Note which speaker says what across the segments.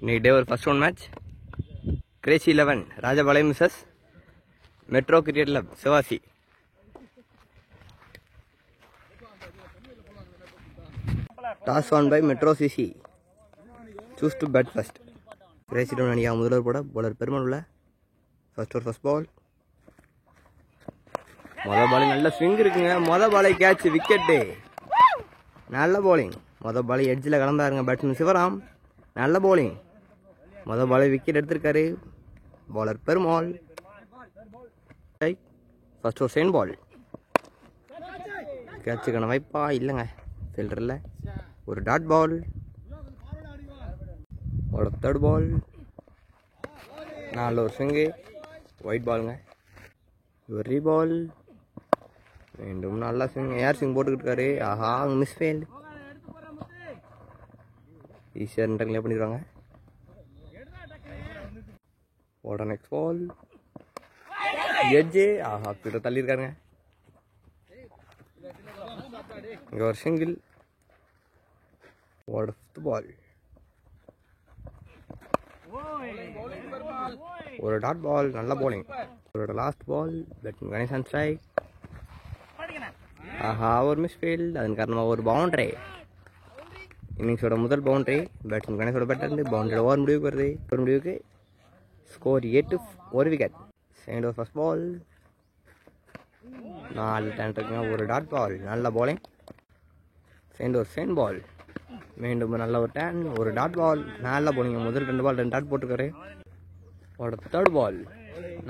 Speaker 1: இன்னைக்கு டே ஒரு first one match crazy 11 Rajapalayam Mrs metro cricket club Sivasi. Toss won by metro CC. Choose to bat first. Crazy 11 அணியாக முதல்வர் போட bowler Perumal உள்ள first ball. மொதல் பாலிங் நல்ல ஸ்விங் இருக்குங்க. மொதல் பாலை கேட்ச் விக்கெட்டு. நல்ல பவுலிங். மொதல் பாலை எட்ஜில் கலந்தாருங்க பேட்ஸ்மேன் சிவராம். நல்ல பவுலிங். மொதல் பாலை விக்கெட் எடுத்திருக்காரு பவுலர் பெருமாள். ஃபர்ஸ்ட் ஒரு செயின் பால். கேட்சுக்கான வாய்ப்பா இல்லைங்க, ஃபீல்டரில் ஒரு டாட் பால். ஒரு தேர்ட் பால். நாலு ஒரு ஸ்விங்கு ஒயிட் பாலுங்க. ஒரு பால் மீண்டும் நல்லா ஸ்விங். ஏர் ஸ்விங் போட்டுக்கிட்டு இருக்காரு. ஆஹா, மிஸ் ஃபீல்டு. ஈஸியாக ரெண்டு பண்ணிடுவாங்க. ஓட நெக்ஸ்ட் பால் எட்ஜு. ஆஹா, கிட்ட தள்ளியிருக்காருங்க. இங்கே ஒரு சிங்கிள். ஓட ஃபிஃப்த் பால். ஒரு டாட் பால். நல்ல பவுலிங். ஒரு last ball. Batsman Ganesan strike. ஆஹா, ஒரு மிஸ் ஃபீல்ட். அதன் காரணமாக ஒரு பவுண்டரி. இன்னிங்ஸோட முதல் பவுண்டரி பேட்ஸ்மேன் கணேசோட பேட்டர் இருந்து பவுண்டரியோட ஓவர் முடிவுக்கு வருது. ஒரு முடிவுக்கு ஸ்கோர் 8 ஒரு wicket. Second over first ball. 4 டேன் இருக்குங்க. ஒரு டாட் பால். நல்ல bowling. Second over second ball. மீண்டும் நல்ல ஒரு டேன். ஒரு டாட் பால். நல்ல பவுலிங். முதல் 2 பால் 2 டாட் போட்டுருக்காரு. ஒரு தேர்ட் பால்.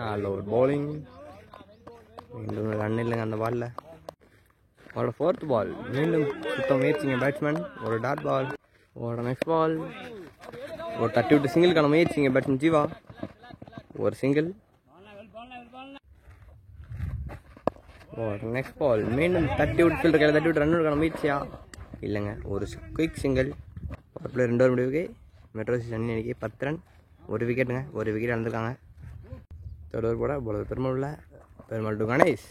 Speaker 1: நல்ல ஒரு பவுலிங். மீண்டும் ரன் இல்லைங்க அந்த பாலில். ஒரு ஃபோர்த் பால். மீண்டும் சுத்தம் முயற்சிங்க பேட்ஸ்மேன். ஒரு டாட் பால். ஒரு நெக்ஸ்ட் பால். ஒரு 30 சிங்கிளுக்கான முயற்சிங்க பேட்ஸ்மேன் ஜீவா. ஒரு சிங்கிள். ஒரு நெக்ஸ்ட் பால். மீண்டும் 30 ஃபீல்டர் கையில் 30 ரன் கான முயற்சியா இல்லைங்க, ஒரு குயிக் சிங்கிள். ஒரு பிளேயர் 2 ஓவர் முடிவுக்கு மெட்ரோ சிசி அணி அன்றைக்கி 10 ரன் ஒரு விக்கெட்டுங்க. ஒரு விக்கெட் இழந்திருக்காங்க. தேர்ட் ஓவர் போட பவுலர் பெருமாள் உள்ள பெருமாள் டு கணேஷ்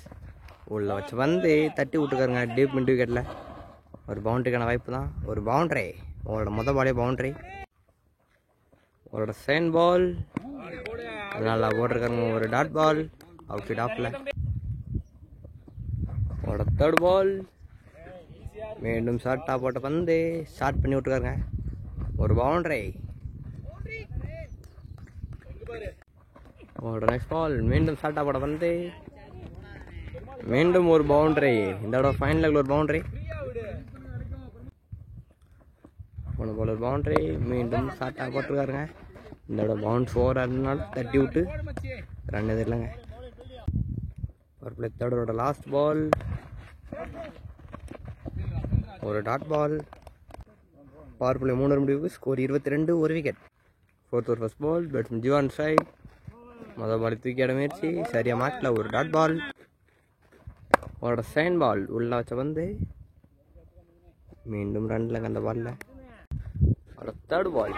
Speaker 1: உள்ள வச்சு வந்து தட்டி விட்டுக்காருங்க டீப் மிட் விக்கெட்டில். ஒரு பவுண்டரிக்கான வாய்ப்பு தான். ஒரு பவுண்டரி. அவரோட மொதல் பாலே பவுண்டரி. அவரோட செகண்ட் பால் நல்லா போட்டிருக்காருங்க. ஒரு டாட் பால். அவுட் சைட் ஆஃபில். அவரோட தேர்ட் பால். மீண்டும் ஷார்ட்டாக போட்ட பந்து ஷார்ட் பண்ணி விட்டுருக்காருங்க. ஒரு பவுண்டரி. அவரோட நெக்ஸ்ட் பால். மீண்டும் ஷார்ட்டாக போட்ட பந்து மீண்டும் ஒரு பவுண்டரி. இந்த தடவை ஃபைனல் ஒரு பவுண்டரி. போன பால் ஒரு பவுண்டரி. மீண்டும் ஷார்ட்டாக போட்டிருக்காருங்க. இந்த தடவை பவுன்ஸ் ஓவராக இருந்தாலும் தட்டி விட்டு ரன் எது இல்லைங்க. ஒரு பிளே தேர்டோட லாஸ்ட் பால். ஒரு டாட் பால். பவர் பிளே 3 முடிவுக்கு ஸ்கோர் 22 ஒரு wicket. Fourth over first ball. Batsman Jeevan strike. மொதல் பால் தூக்கி ஆட முயற்சி சரியாக மாட்டல. ஒரு டாட் பால். அவரோட செகண்ட் பால் உள்ள வச்ச வந்து மீண்டும் ரன்லங்க அந்த பாலில். அவரோட தேர்ட் பால்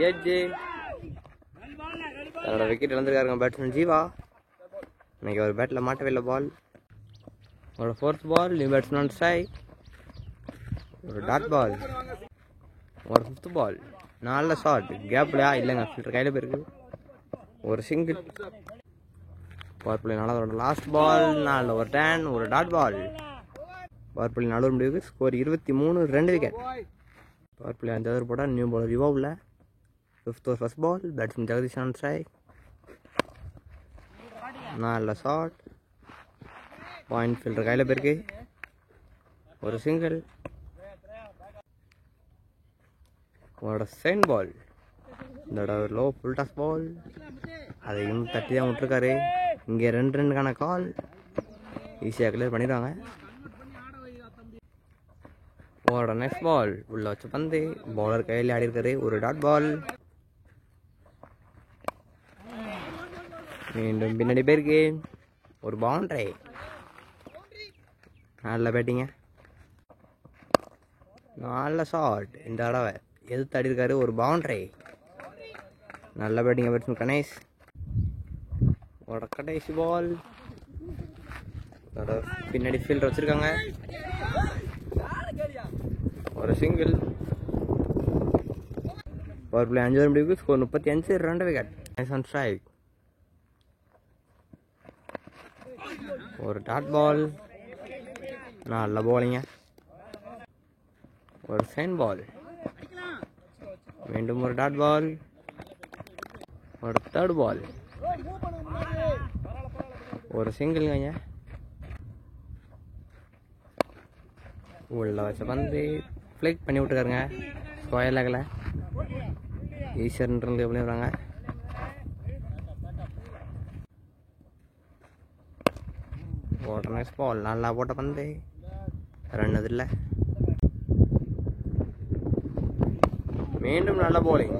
Speaker 1: ஏஜே. தன்னோட விக்கெட் இழந்திருக்காருங்க பேட்ஸ்மேன் ஜீவா. இன்னைக்கு ஒரு பேட்டில் மாட்டவே இல்லை பால். அவரோட fourth ball. New batsman strike. ஒரு டாட் பால். ஒரு ஃபிஃப்த் பால். நல்ல ஷாட். கேப்லையா இல்லைங்க, ஃபில்டர் கையில் போயிருக்கு. ஒரு single. Power play 4 last ball. 4 ஒரு டேன். ஒரு டாட் பால். பவர் பிளே 4 முடிவுக்கு score 23 2 wicket. Power play 5 over போட நியூ பாலர் யுவா உள்ள. Fifth over first ball. Batsman Jagadish on strike. நல்ல ஷாட். பாயிண்ட் ஃபீல்டர் கையில் போயிருக்கு. ஒரு சிங்கிள். அவரோட செகண்ட் பால். இந்த லோ ஃபுல் டாஸ் பால். அதையும் தட்டி தான் விட்டுருக்காரு. இங்கே 2 ரன்னுக்கான கால். ஈஸியாக கிளியர் பண்ணிடுவாங்க. அவரோட நெக்ஸ்ட் பால் உள்ள வச்ச பந்து பவுலர் கையில் ஆடி இருக்காரு. ஒரு டாட் பால். மீண்டும் பின்னாடி போயிருக்கு. ஒரு பவுண்டரி. நல்ல பேட்டிங்க. நல்ல ஷாட். இந்த தடவை எதிர்த்து ஆடி இருக்காரு. ஒரு பவுண்டரி. நல்ல பேட்டிங்க பேட்ஸ்மேன் கணேஷ். அவரோட கடைசி பால். பின்னாடி ஃபீல்டர் வச்சிருக்காங்க. ஒரு சிங்கிள். பவர் பிளே 5 ஓவர் முடிவுக்கு score 35 2 wicket. Nice on strike. ஒரு டாட் பால், நல்ல போலிங்க. ஒரு சைன் பால், மீண்டும் ஒரு டாட் பால், ஒரு தேர்ட் பால், ஒரு சிங்கிள்ங்க. உள்ள வச்ச பந்து ஃப்ளிக் பண்ணி விட்டுருக்காருங்க. ஸ்கொயர் லெக்கில் ஈஸியாக எப்படி வராங்க. போட்ட நெக்ஸ்ட் பால், நல்லா போட்ட பந்து, ரன் அது இல்லை. மீண்டும் நல்ல போலிங்.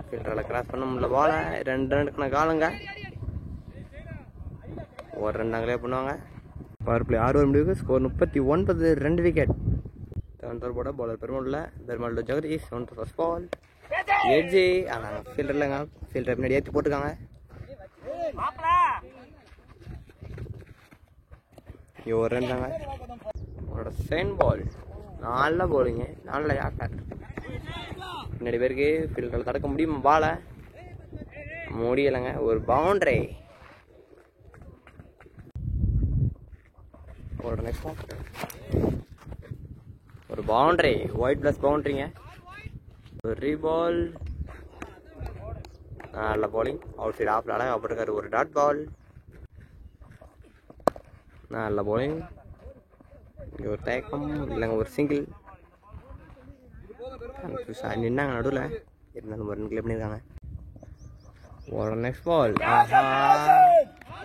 Speaker 1: ஃபில்டரில் கிராஸ் பண்ண முடியல பாலை. 2 ரன்னுக்கான காலங்க. ஒரு 2 நாங்களே பண்ணுவாங்க. பவர் பிளே 6 ஓவர் முடிவுக்கு ஸ்கோர் 39 2 விக்கெட். 7th ஓவர் போட bowler Perumal Jagadish. 1 first ball, எட்ஜி. ஆனால் ஃபீல்டர் இல்லைங்க, ஃபீல்டர் பின்னாடி ஏற்றி போட்டுருக்காங்க. ஒரு ரன் தாங்க. அவரோட செகண்ட் பால், நல்ல போலிங்க, நல்ல யாக்கர். பின்னாடி பேருக்கு ஃபீல்டரில் தடுக்க முடியுமா பாலை? முடியலைங்க. ஒரு பவுண்டரி. ஒரு பவுண்டரி, ஒயிட் பிளஸ் பவுண்டரிங்க. ஒரு ரீபால், நல்ல போலிங். அவுட் சைடு ஆஃப்ல அழகாக போட்டிருக்காரு. ஒரு டாட் பால், நல்ல போலிங். இங்கே ஒரு தயக்கம் இல்லைங்க, ஒரு சிங்கிள். நின்னாங்க நடுவில், இருந்தாலும் ஒரு கிளியர் பண்ணியிருக்காங்க. ஒரு நெக்ஸ்ட் பால்,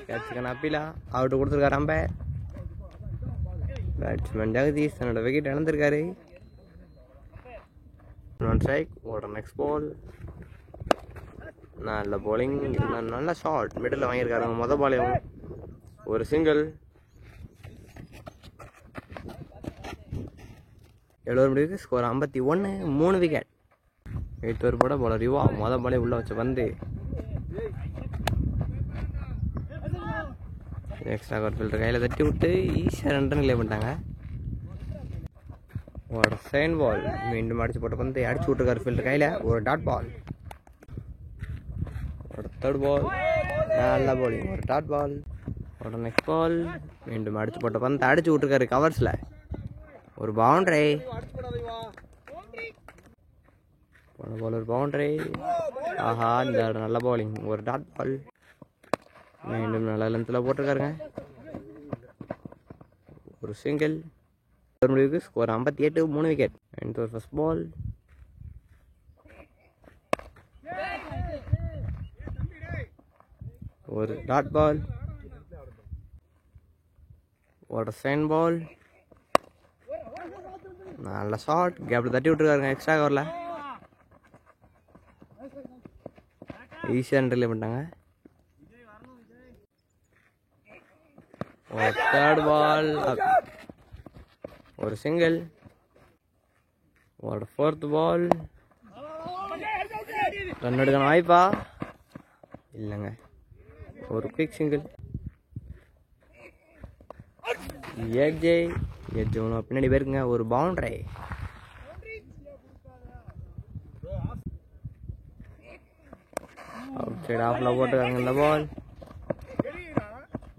Speaker 1: கேட்சுக்கான அப்பீலா அவுட்டு கொடுத்துருக்காரு அம்பையர். பேட்ஸ்மேன் ஜெகதீஷ் தன்னோட விக்கெட் இழந்திருக்காரு. ஒரு நெக்ஸ்ட் பால், நல்ல போலிங், நல்ல ஷாட் மிடில் வாங்கியிருக்காருங்க. மொதல் பாலையும் ஒரு சிங்கிள். 7 ஓவர் முடிவுக்கு ஸ்கோர் 51 3 விக்கெட். 8th ஓவர் போட பவுலர் யுவா. மொதல் பாலே உள்ள வச்ச பந்து எக்ஸ்ட்ரா கவர் ஃபில்டர் கையில் தட்டி விட்டு ஈஸியாக 2 ரன் கிளியர் பண்ணிட்டாங்க. ஒரு செகண்ட் பால், மீண்டும் அடிச்சு போட்ட பந்து அடிச்சு விட்டுருக்காரு ஃபீல்டர் கையில். ஒரு டாட் பால், ஒரு தேர்ட் பால், நல்ல போலிங். ஒரு டாட் பால், ஒரு நெக்ஸ்ட் பால், மீண்டும் அடிச்சு போட்ட பந்து அடிச்சு விட்டுருக்காரு கவர்ஸில். ஒரு பவுண்டரி, ஒரு பவுண்டரி. ஆஹா, இந்த நல்ல பவுலிங். ஒரு டாட் பால், மீண்டும் நல்ல லென்த்தில் போட்டிருக்காருங்க. ஒரு சிங்கிள். முடிவுக்கு score 58 3 wicket. 9th over first ball, ஒரு டாட் பால், ஒரு செகண்ட் பால், நல்ல ஷாட். கேப்ல தட்டி விட்டுருக்காருங்க எக்ஸ்ட்ரா கவரில். ஈஸியாக ரிலே பண்ணிட்டாங்க. ஒரு தேர்ட் பால், ஒரு சிங்கிள். ஒரு 4th பால், ரன் எடுக்கணும் வாய்ப்பா இல்லைங்க. ஒரு குயிக் சிங்கிள். எட்ஜ் ஒன்று பின்னாடி போயிருக்குங்க. ஒரு பவுண்டரி. அவுட் சைடு ஆஃப்ல போட்டுருக்காங்க இந்த பால்.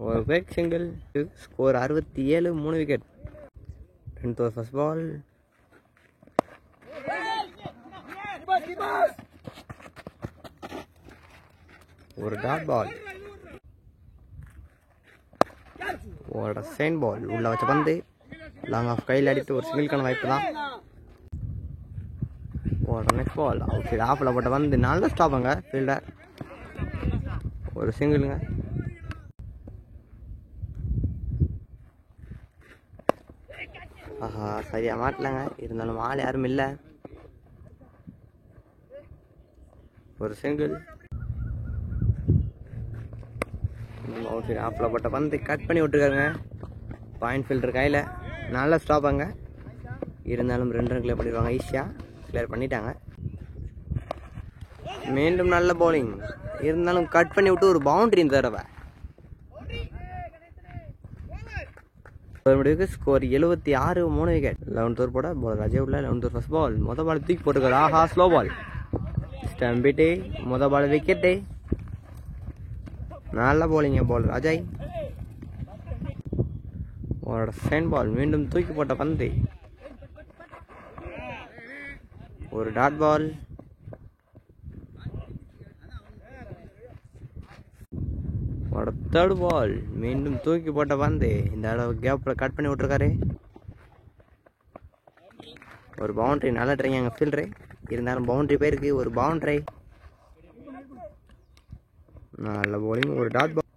Speaker 1: ஒரு quick single. Score 67 3 wicket. 10th over first ball, ஒரு டாட் பால், ஒரு செகண்ட் பால். உள்ள வச்ச பந்து லாங் ஆஃப் கையில் அடித்து ஒரு சிங்கிள்கான வாய்ப்பு தான். ஒரு நெக்ஸ்ட் பால், அவுட் சைடு ஆஃபில் போட்ட பந்து நல்ல ஸ்டாப்புங்க ஃபீல்டர். ஒரு சிங்கிளுங்க. ஆஹா, சரியாக மாட்டலங்க. இருந்தாலும் ஆள் யாரும் இல்லை. ஒரு சிங்கிள். அவுட் சைடு ஆஃபில் போட்ட பந்து கட் பண்ணி விட்டுருக்காருங்க. பாயிண்ட் ஃபீல்டர் கையில் நல்ல ஸ்டாப்பாங்க. இருந்தாலும் 2 ரன் கிளியர் பண்ணிடுவாங்க. ஈஸியாக கிளியர் பண்ணிட்டாங்க. மீண்டும் நல்ல பவுலிங். இருந்தாலும் கட் பண்ணி விட்டு ஒரு பவுண்டரி இந்த தடவை. ஒரு முடிவுக்கு ஸ்கோர் 76, 3 விக்கெட். 11th ஓவர் போட பாலர் அஜய் உள்ள 11th ஓவர் ஃபர்ஸ்ட் பால். மொதல் பால் தூக்கி போட்டுருக்காரு. ஆஹா, ஸ்லோ பால் ஸ்டம்பிட்டு. மொதல் பால் விக்கெட்டு. நல்ல போலிங்க பாலர் அஜய். அவரோட செகண்ட் பால் மீண்டும் தூக்கி போட்ட பந்து. ஒரு டாட் பால். தேர்ட் பால் மீண்டும் தூக்கி போட்ட பந்து. இந்த அளவு கேப்பில் கட் பண்ணி விட்டுருக்காரு. ஒரு பவுண்டரி. நல்லா ட்ரைங்க அங்கே ஃபீல்டரு. இருந்தாலும் பவுண்டரி போயிருக்கு. ஒரு பவுண்டரி. நல்ல போலிங். ஒரு டாட் பால்.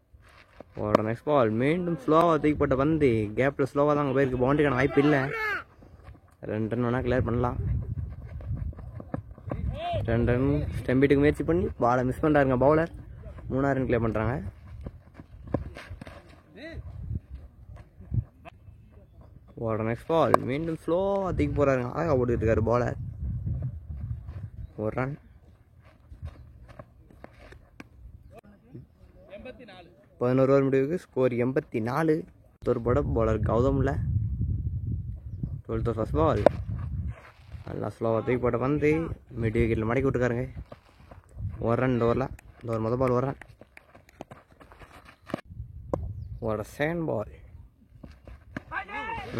Speaker 1: ஒரு நெக்ஸ்ட் பால் மீண்டும் ஸ்லோவாக தூக்கி போட்ட பந்து. கேப்பில் ஸ்லோவாக தான் அங்கே போயிருக்கு. பவுண்டரிக்கான வாய்ப்பு இல்லை. 2 ரன் வேணால் கிளியர் பண்ணலாம். 2 ரன் ஸ்டம்பிட்டுக்கு முயற்சி பண்ணி பாலை மிஸ் பண்ணுறாருங்க பவுலர். 3 ரன் கிளியர் பண்ணுறாங்க. ஒரு நெக்ஸ்ட் பால் மீண்டும் ஸ்லோவாக தூக்கி போகிறாருங்க. அழகாக போட்டுக்கிட்டு இருக்காரு பாலர். ஒரு ரன். 11 ஓவர் முடிவுக்கு ஸ்கோர் 84. ஒரு போட பாலர் கௌதமில் 12th ஓவர் ஃபர்ஸ்ட் பால். நல்லா ஸ்லோவாக தூக்கி போட்ட வந்து மிட் விக்கெட்டில் மடக்கி விட்டுருக்காருங்க. ஒரு ரன். இந்த ஓவர் மொதல் பால் ஒரு ரன். ஒரு செகண்ட் பால்.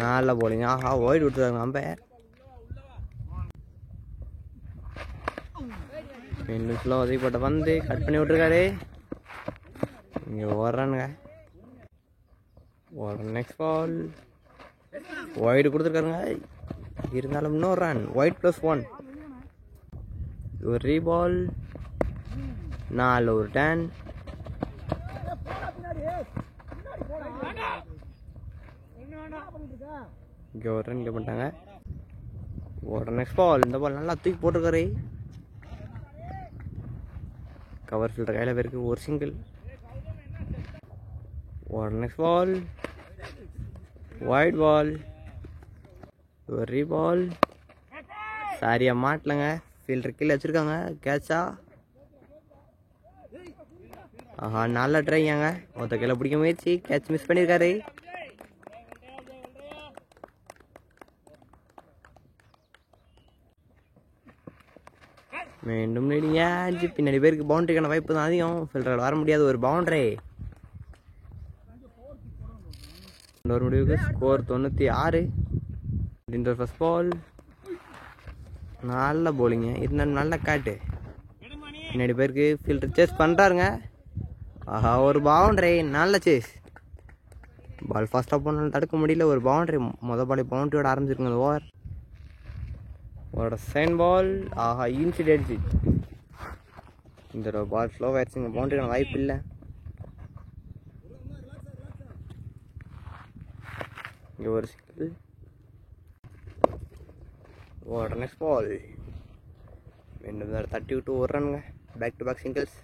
Speaker 1: நல்ல போலிங்க. ஆஹா, ஒயிட் விட்டுருக்காங்க அம்பையர். மீண்டும் ஸ்லோவாக தூக்கி போட்ட வந்து கட் பண்ணி விட்டுருக்காரு. இங்கே ஒரு ரன்னுங்க. ஒரு நெக்ஸ்ட் பால் ஒயிட் கொடுத்துருக்காருங்க. இருந்தாலும் இன்னொரு ரன். ஒயிட் +1. ஒரு ரீபால். 4 ஒரு 10. இங்கே ஒரு ரன் பண்ணிட்டாங்க. ஒரு நெக்ஸ்ட் பால். இந்த பால் நல்லா தூக்கி போட்டிருக்காரு. கவர் ஃபீல்டர் கையில் போயிருக்கு. ஒரு சிங்கிள். ஒரு நெக்ஸ்ட் பால். White ball. ஒரு ரீபால். சரியாக மாட்டலங்க. ஃபீல்டர் கீழே வச்சுருக்காங்க. கேட்சா. ஆஹா, நல்லா ட்ரைங்க. ஒருத்த கீழே பிடிக்க முயற்சி. கேட்ச் மிஸ் பண்ணியிருக்காரு. மீண்டும் நீடிங்க. 5 பின்னாடி பேருக்கு பவுண்டரிக்கான வாய்ப்பு தான் அதிகம். ஃபீல்டர் வர முடியாது. ஒரு பவுண்டரி. இன்னொரு முடிவுக்கு ஸ்கோர் 96. இந்த ஃபர்ஸ்ட் பால். நல்ல போலிங்க. இருந்தாலும் நல்ல காட்டு. பின்னாடி பேருக்கு ஃபீல்டர் சேஸ் பண்ணுறாருங்க. ஆஹா, ஒரு பவுண்டரி. நல்ல சேஸ். பால் ஃபாஸ்ட்டாக போனாலும் தடுக்க முடியல. ஒரு பவுண்டரி. மொதல் பால் பவுண்டரியோட ஆரம்பிச்சிருங்க அந்த ஓவர். ஒரு செகண்ட் பால். ஆஹா, இன்சிடென்ட். இந்த பால் ஸ்லோவாக ஆயிடுச்சுங்க. பவுண்டரிக்கான வாய்ப்பு இல்லை. இங்கே ஒரு சிங்கிள். ஒரு நெக்ஸ்ட் பால் மீண்டும் தட்டி விட்டு ஒரு ரன்னுங்க. Back to back singles.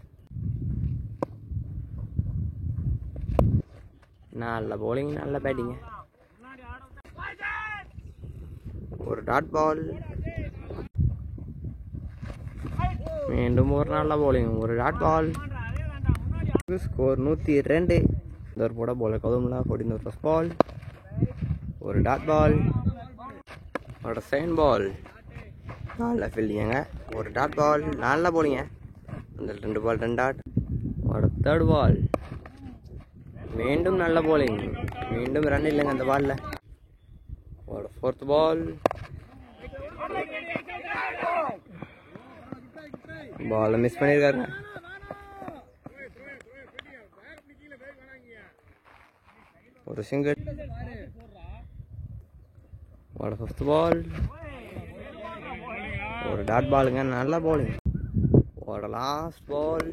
Speaker 1: நல்ல bowling, நல்ல பேட்டிங்க. ஒரு டாட் பால். மீண்டும் ஒரு நல்ல bowling, ஒரு டாட் பால். ஸ்கோர் 102. இந்த போட பால் கவுதம்ல 14 ஃபர்ஸ்ட் பால். ஒரு டாட் பால். ஒரு செகண்ட் பால். நல்ல ஃபீல்டிங்க. ஒரு டாட் பால். நல்ல bowling. அந்த 2 பால் 2 டாட். ஒரு தேர்ட் பால். மீண்டும் நல்ல bowling. மீண்டும் ரன் இல்லைங்க அந்த பால்ல. ஒரு ஃபோர்த் பால். பால் மிஸ் பண்ணிருக்காருங்க. ஒரு சிங்கிள். ஒரு ஃபிஃப்த் பால். ஒரு டாட் பாலுங்க. நல்ல bowling. ஒரு லாஸ்ட் பால்.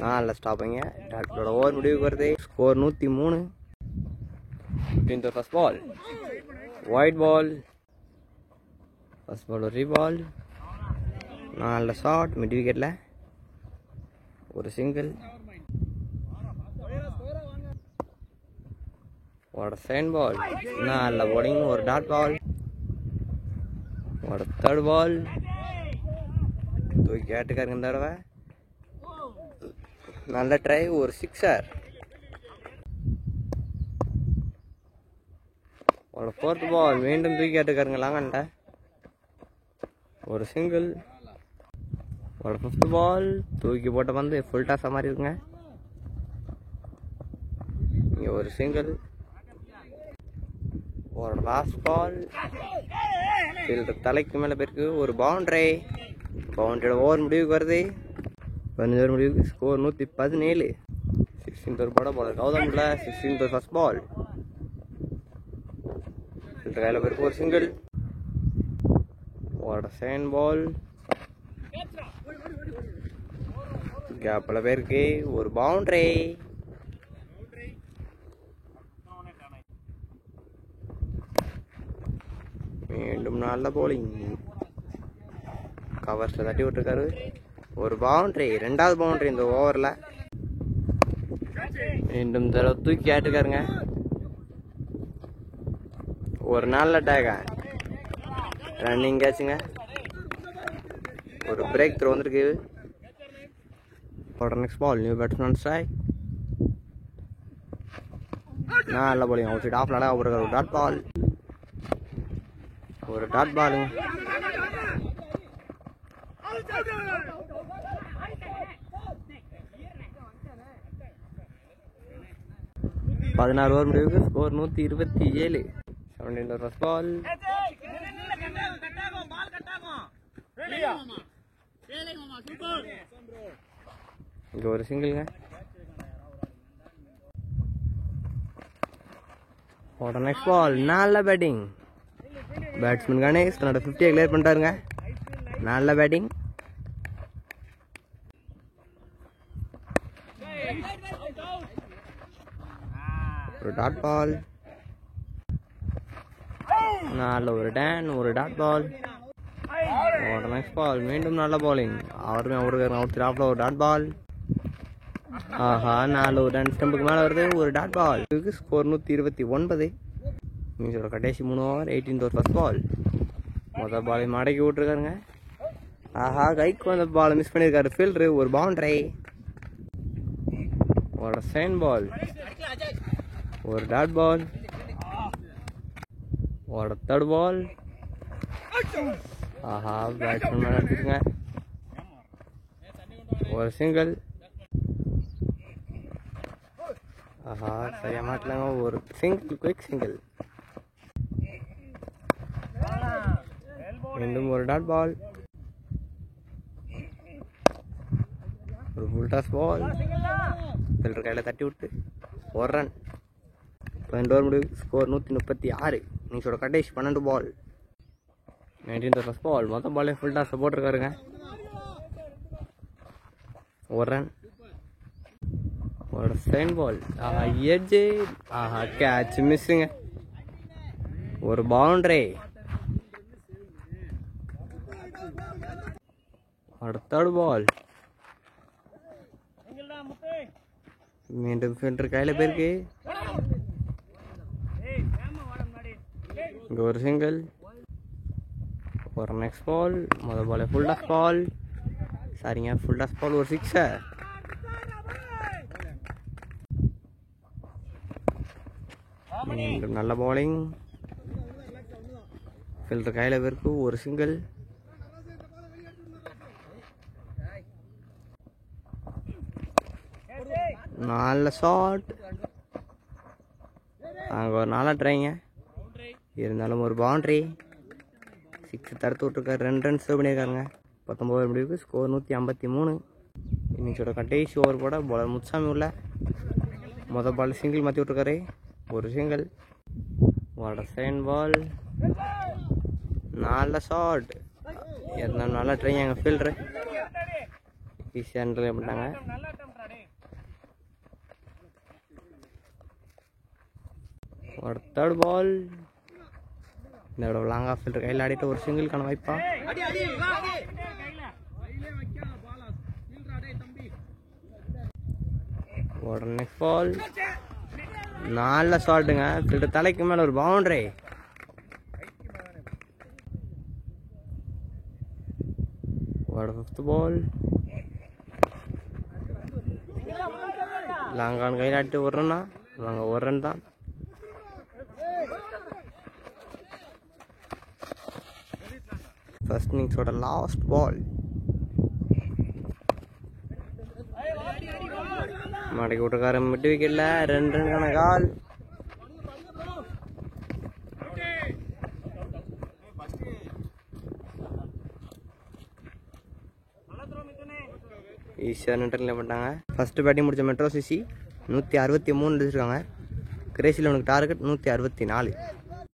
Speaker 1: நல்ல ஸ்டாப்பிங்க. டாட் பாலோட ஓவர் முடிவுக்கு வருது. ஸ்கோர் 103. இந்த first ball. White ball. First ball ஒரு ரீபால். நல்ல ஷாட் மிட் விக்கெட்டில். ஒரு சிங்கிள். ஒரு செகண்ட் பால். நல்ல bowling. ஒரு டாட் பால். ஒரு தேர்ட் பால். தூக்கி கேட்டுக்காருங்க இந்த தடவை. நல்ல ட்ரை. ஒரு சிக்ஸர். ஒரு ஃபோர்த் பால் மீண்டும் தூக்கி ஆட்டுக்காருங்க லாங்கண்ட ஒரு சிங்கிள். ஒரு ஃபிஃப்த் பால் தூக்கி போட்ட வந்து ஃபுல் டாஸாக மாதிரி இருக்குங்க. இங்கே ஒரு சிங்கிள். ஒரு லாஸ்ட் பால் ஃபீல்டர் தலைக்கு மேலே போயிருக்கு. ஒரு பவுண்டரி. பவுண்டரியோட ஓவர் முடிவுக்கு வருது. 15 ஓவர் முடிவுக்கு. ஸ்கோர் 117. 16th ஓவர் போட பால் கௌதம்ல 16th over first ball. Fielder கையில் போயிருக்கு. ஒரு சிங்கிள். ஒரு செகண்ட் பால் கேப்பில் போயிருக்கு. ஒரு பவுண்டரி. மீண்டும் நல்ல போலிங். கவர்ஸில் தட்டி விட்டுருக்காரு. ஒரு பவுண்டரி. 2வது பவுண்டரி இந்த ஓவரில். மீண்டும் தடவை தூக்கி ஆட்டுக்காருங்க. ஒரு நல்ல டேக ரன்னிங் கேட்சுங்க. ஒரு பிரேக் த்ரோ வந்துருக்கு. Next ball new batsman strike. நல்ல போலிங். அவுட் சைட் ஆஃப்ல ஒரு டாட் பால். ஒரு டாட் பாலுங்க. பதினாறு ஓவர் முடிவுக்கு. Score 127. 17th over first ball. இங்க ஒரு சிங்கிள்ங்க. நெக்ஸ்ட் பால் நல்ல பேட்டிங். பேட்ஸ்மேன் கணேஷ் தன்னோட 50 கிளியர் பண்ணிட்டாருங்க. நல்ல பேட்டிங். ஒரு டாட் பால். நல்ல ஒரு டேன். ஒரு டாட் பால். நெக்ஸ்ட் பால் மீண்டும் நல்ல பாலிங். அவருமே அவுட் ஆஃப்ல ஒரு டாட் பால். ஆஹா, 4 ரன் ஸ்டம்புக்கு மேலே வருது. ஒரு டாட் பால். ஸ்கோர் 129. இன்னிங்ஸோட கடைசி 3 ஓவர். 18th ஓவர் ஃபர்ஸ்ட் பால். மொதல் பாலை மடக்கி விட்டுருக்காருங்க. ஆஹா, கைக்கு வந்த பாலை மிஸ் பண்ணியிருக்காரு ஃபீல்டரு. ஒரு பவுண்டரி. ஒரு செகண்ட் பால். ஒரு டாட் பால். ஒரு தேர்ட் பால். ஆஹா, பேட்ஸ்மேன் மேலே அடிச்சுங்க. ஒரு சிங்கிள். ஆஹா, சரியா மாட்டலாங்க. ஒரு சிங்கிள். Quick single. மீண்டும் ஒரு டாட் பால். ஒரு ஃபுல் டாஸ் பால். ஃபீல்டர் கையில் தட்டி விட்டு ஒரு ரன். 12 ஓவர் முடிவு. ஸ்கோர் 136. இன்னிங்ஸோட கடைசி 12 பால். 19th ஓவர் ஃபர்ஸ்ட் பால். மொத்தம் பாலே ஃபுல் டாஸ் போட்டிருக்காருங்க. ஒரு ரன். ஒரு செகண்ட் பால். ஆஹா, எட்ஜ். ஆஹா, கேட்ச் மிஸ்ஸுங்க. ஒரு பவுண்டரி. ஒரு தேர்ட் பால். மீண்டும் ஃபீல்டர் கையில் போயிருக்கு. இங்கே ஒரு சிங்கிள். ஒரு நெக்ஸ்ட் பால். முதல் பால் ஃபுல் டாஸ் பால். சரிங்க, ஃபுல் டாஸ் பால். ஒரு சிக்ஸர். மீண்டும் நல்ல பாலிங். ஃபீல்டர் கையில் போயிருக்கு. ஒரு சிங்கிள். நல்ல ஷாட். அங்கே ஒரு நாளாக ட்ரைங்க. இருந்தாலும் ஒரு பவுண்ட்ரி. 6 தடுத்து விட்ருக்காரு. 2 ரன் சேவ் பண்ணியிருக்காருங்க. 19 ஓவர் முடிவுக்கு. ஸ்கோர் 153. இன்னிங்ஸோட கடைசி ஓவர் போட பாலர் முத்துசாமி உள்ள. மொதல் பால் சிங்கிள் மாற்றி விட்ருக்காரு. ஒரு சிங்கிள். ஒரு செகண்ட் பால். நல்ல ஷாட். இருந்தாலும் நல்லா ட்ரைங்க எங்கள் ஃபீல்டரு. ஈஸியாக ட்ரை பண்ணிட்டாங்க. ஒரு தேர்ட் பால். இந்த விட லாங் ஆஃப் ஃபீல்டர் கையில் ஆடிட்டு ஒரு சிங்கிள்கான வாய்ப்பா. ஒரு நெக்ஸ்ட் பால். நல்ல ஷாட்டுங்க. ஃபீல்டர் தலைக்கு மேலே ஒரு பவுண்டரி. ஒரு ஃபிஃப்த் பால். லாங்கான் கையில் ஆடிட்டு ஒரு ரன்னா. வாங்க, ஒரு ரன் தான். ஃபர்ஸ்ட் இன்னிங்ஸோட லாஸ்ட் பால். மடக்கி விட்டுக்காரன் விட்டு விக்கெட்ல 2 ரன்கான கால். ஈஸியாக நின்றில் பண்ணிட்டாங்க. ஃபஸ்ட்டு பேட்டிங் முடித்த மெட்ரோ சிசி 163 அடிச்சிருக்காங்க. கிரேஸில் உனக்கு டார்கெட் 164.